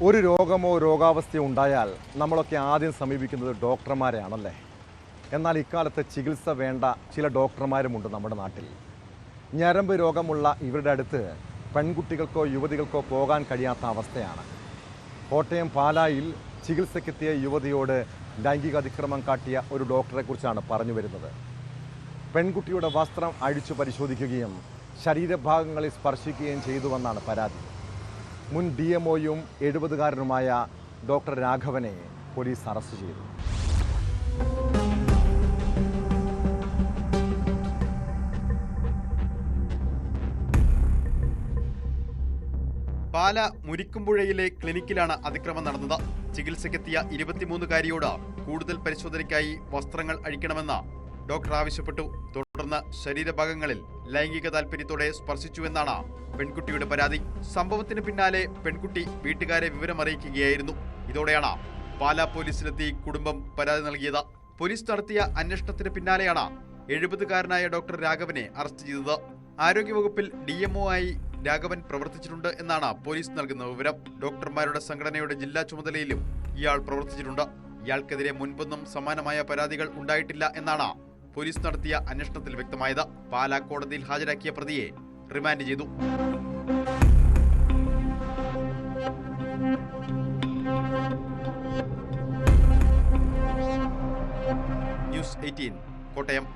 ഒരു രോഗമോ രോഗാവസ്ഥയോ ഉണ്ടായാൽ നമ്മളൊക്കെ ആദ്യം സമീപിക്കുന്നത് ഡോക്ടർമാരെയാണല്ലേ. എന്നാൽ ഇക്കാലത്ത് ചികിത്സ വേണ്ട ചില ഡോക്ടർമാരുമുണ്ട് നമ്മുടെ നാട്ടിൽ. ഞരമ്പ് രോഗമുള്ള ഇവരുടെ അടുത്ത് പെൺകുട്ടികൾക്കോ യുവതികൾക്കോ പോകാൻ കഴിയാത്ത അവസ്ഥയാണ്. കോട്ടയം പാലായിൽ ചികിത്സയ്ക്കെത്തിയ യുവതിയോട് ലൈംഗിക അതിക്രമം കാട്ടിയ ഒരു ഡോക്ടറെക്കുറിച്ചാണ് പറഞ്ഞു വരുന്നത്. പെൺകുട്ടിയുടെ വസ്ത്രം അഴിച്ചു പരിശോധിക്കുകയും ശരീരഭാഗങ്ങളിൽ സ്പർശിക്കുകയും ചെയ്തുവെന്നാണ് പരാതി. മുൻ DMOയും 70കാരനുമായ ഡോക്ടർ രാഘവനെ പോലീസ് അറസ്റ്റ് ചെയ്തു. പാല മുരിക്കുംപുഴയിലെ ക്ലിനിക്കിലാണ് അതിക്രമം നടന്നത്. ചികിത്സയ്ക്കെത്തിയ 23കാരിയോട് കൂടുതൽ പരിശോധനയ്ക്കായി വസ്ത്രങ്ങൾ അഴിക്കണമെന്ന് ഡോക്ടർ ആവശ്യപ്പെട്ടു. തുടർന്ന് ശരീരഭാഗങ്ങളിൽ ലൈംഗിക താൽപര്യത്തോടെ സ്പർശിച്ചുവെന്നാണ് പെൺകുട്ടിയുടെ പരാതി. സംഭവത്തിന് പിന്നാലെ പെൺകുട്ടി വീട്ടുകാരെ വിവരമറിയിക്കുകയായിരുന്നു. ഇതോടെയാണ് പാലാ പോലീസിലെത്തി കുടുംബം പരാതി നൽകിയത്. പോലീസ് നടത്തിയ അന്വേഷണത്തിന് പിന്നാലെയാണ് 70കാരനായ ഡോക്ടർ രാഘവനെ അറസ്റ്റ് ചെയ്തത്. ആരോഗ്യവകുപ്പിൽ DMO ആയി രാഘവൻ പ്രവർത്തിച്ചിട്ടുണ്ട് എന്നാണ് പോലീസ് നൽകുന്ന വിവരം. ഡോക്ടർമാരുടെ സംഘടനയുടെ ജില്ലാ ചുമതലയിലും ഇയാൾ പ്രവർത്തിച്ചിട്ടുണ്ട്. ഇയാൾക്കെതിരെ മുൻപൊന്നും സമാനമായ പരാതികൾ ഉണ്ടായിട്ടില്ല എന്നാണ് പോലീസ് നടത്തിയ അന്വേഷണത്തിൽ വ്യക്തമായത്. പാലാ കോടതിയിൽ ഹാജരാക്കിയ പ്രതിയെ റിമാൻഡ് ചെയ്തു. ന്യൂസ് 18 കോട്ടയം.